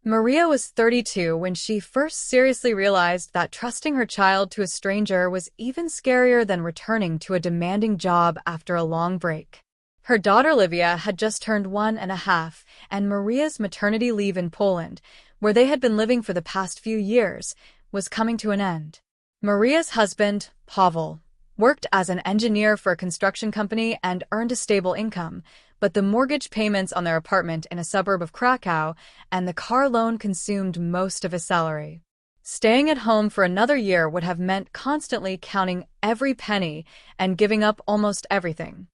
Maria was 32 when she first seriously realized that trusting her child to a stranger was even scarier than returning to a demanding job after a long break. Her daughter Livia had just turned 1.5, and Maria's maternity leave in Poland, where they had been living for the past few years, was coming to an end. Maria's husband, Pavel, worked as an engineer for a construction company and earned a stable income, but the mortgage payments on their apartment in a suburb of Krakow and the car loan consumed most of his salary. Staying at home for another year would have meant constantly counting every penny and giving up almost everything.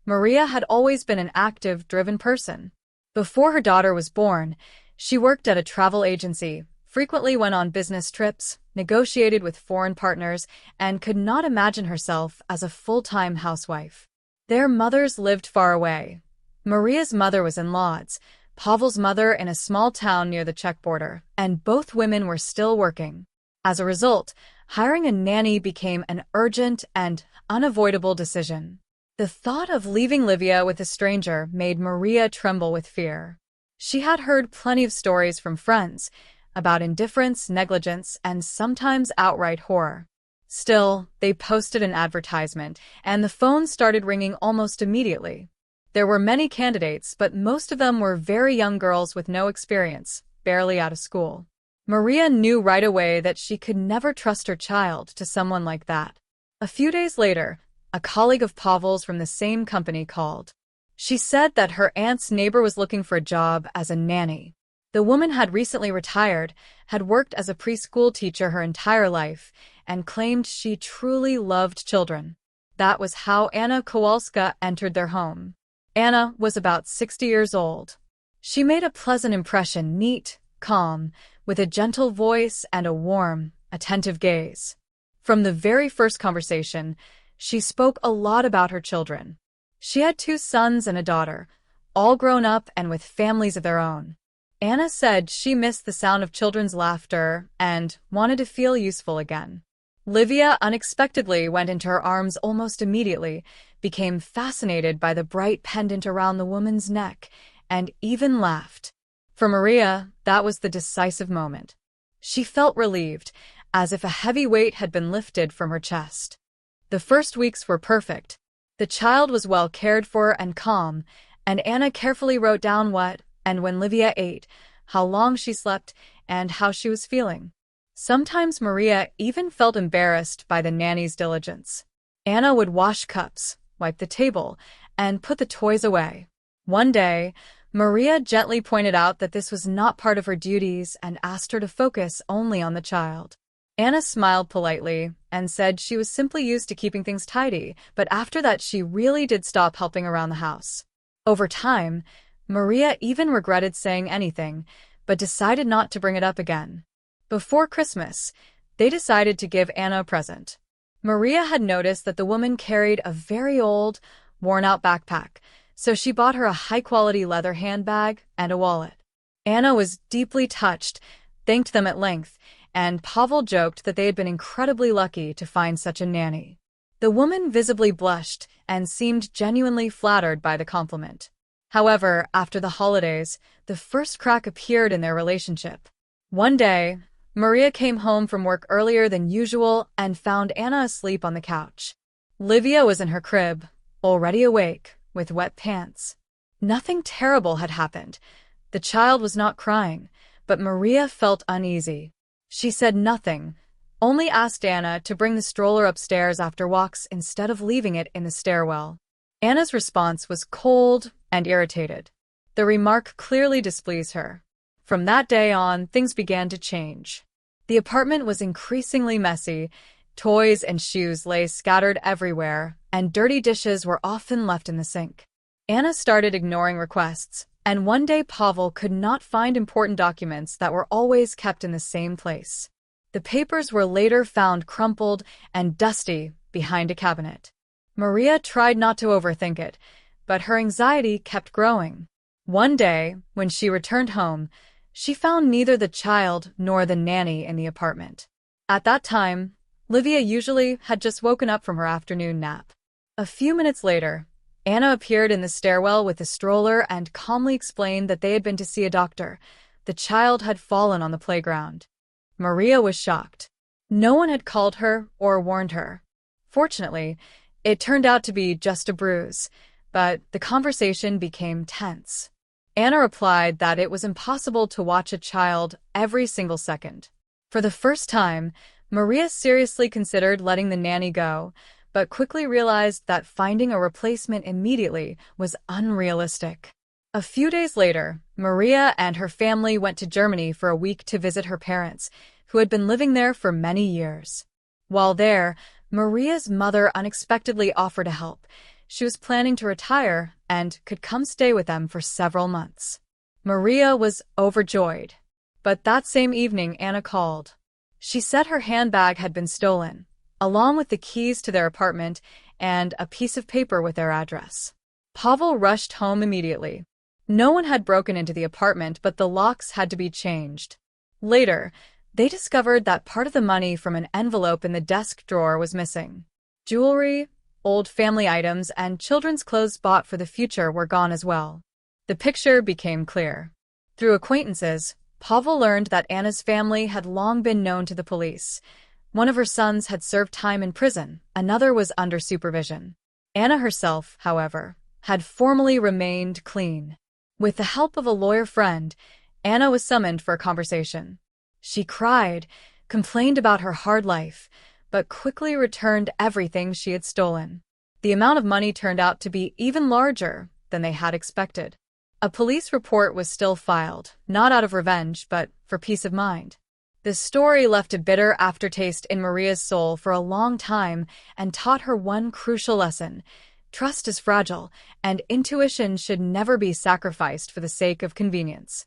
Maria had always been an active, driven person. Before her daughter was born, she worked at a travel agency, frequently went on business trips, negotiated with foreign partners, and could not imagine herself as a full-time housewife. Their mothers lived far away. Maria's mother was in Lodz, Pavel's mother in a small town near the Czech border, and both women were still working. As a result, hiring a nanny became an urgent and unavoidable decision. The thought of leaving Livia with a stranger made Maria tremble with fear. She had heard plenty of stories from friends about indifference, negligence, and sometimes outright horror. Still, they posted an advertisement, and the phone started ringing almost immediately. There were many candidates, but most of them were very young girls with no experience, barely out of school. Maria knew right away that she could never trust her child to someone like that. A few days later, a colleague of Pavel's from the same company called. She said that her aunt's neighbor was looking for a job as a nanny. The woman had recently retired, had worked as a preschool teacher her entire life, and claimed she truly loved children. That was how Anna Kowalska entered their home. Anna was about 60 years old. She made a pleasant impression, neat, calm, with a gentle voice and a warm, attentive gaze. From the very first conversation, she spoke a lot about her children. She had 2 sons and a daughter, all grown up and with families of their own. Anna said she missed the sound of children's laughter and wanted to feel useful again. Livia unexpectedly went into her arms almost immediately, became fascinated by the bright pendant around the woman's neck, and even laughed. For Maria, that was the decisive moment. She felt relieved, as if a heavy weight had been lifted from her chest. The first weeks were perfect. The child was well cared for and calm, and Anna carefully wrote down what and when Livia ate, how long she slept, and how she was feeling. Sometimes Maria even felt embarrassed by the nanny's diligence. Anna would wash cups, wipe the table, and put the toys away. One day, Maria gently pointed out that this was not part of her duties and asked her to focus only on the child. Anna smiled politely and said she was simply used to keeping things tidy, but after that she really did stop helping around the house. Over time, Maria even regretted saying anything, but decided not to bring it up again. Before Christmas, they decided to give Anna a present. Maria had noticed that the woman carried a very old, worn-out backpack, so she bought her a high-quality leather handbag and a wallet. Anna was deeply touched, thanked them at length, and Pavel joked that they had been incredibly lucky to find such a nanny. The woman visibly blushed and seemed genuinely flattered by the compliment. However, after the holidays, the first crack appeared in their relationship. One day, Maria came home from work earlier than usual and found Anna asleep on the couch. Livia was in her crib, already awake, with wet pants. Nothing terrible had happened. The child was not crying, but Maria felt uneasy. She said nothing, only asked Anna to bring the stroller upstairs after walks instead of leaving it in the stairwell. Anna's response was cold and irritated. The remark clearly displeased her. From that day on, things began to change. The apartment was increasingly messy, toys and shoes lay scattered everywhere, and dirty dishes were often left in the sink. Anna started ignoring requests, and one day Pavel could not find important documents that were always kept in the same place. The papers were later found crumpled and dusty behind a cabinet. Maria tried not to overthink it, but her anxiety kept growing. One day, when she returned home, she found neither the child nor the nanny in the apartment. At that time, Livia usually had just woken up from her afternoon nap. A few minutes later, Anna appeared in the stairwell with a stroller and calmly explained that they had been to see a doctor, the child had fallen on the playground. Maria was shocked. No one had called her or warned her. Fortunately, it turned out to be just a bruise, but the conversation became tense. Anna replied that it was impossible to watch a child every single second. For the first time, Maria seriously considered letting the nanny go, but quickly realized that finding a replacement immediately was unrealistic. A few days later, Maria and her family went to Germany for a week to visit her parents, who had been living there for many years. While there, Maria's mother unexpectedly offered to help. She was planning to retire and could come stay with them for several months. Maria was overjoyed. But that same evening, Anna called. She said her handbag had been stolen, along with the keys to their apartment and a piece of paper with their address. Pavel rushed home immediately. No one had broken into the apartment, but the locks had to be changed. Later, they discovered that part of the money from an envelope in the desk drawer was missing. Jewelry, old family items, and children's clothes bought for the future were gone as well. The picture became clear. Through acquaintances, Pavel learned that Anna's family had long been known to the police. One of her sons had served time in prison, another was under supervision. Anna herself, however, had formally remained clean. With the help of a lawyer friend, Anna was summoned for a conversation. She cried, complained about her hard life, but quickly returned everything she had stolen. The amount of money turned out to be even larger than they had expected. A police report was still filed, not out of revenge, but for peace of mind. The story left a bitter aftertaste in Maria's soul for a long time and taught her one crucial lesson: trust is fragile, and intuition should never be sacrificed for the sake of convenience.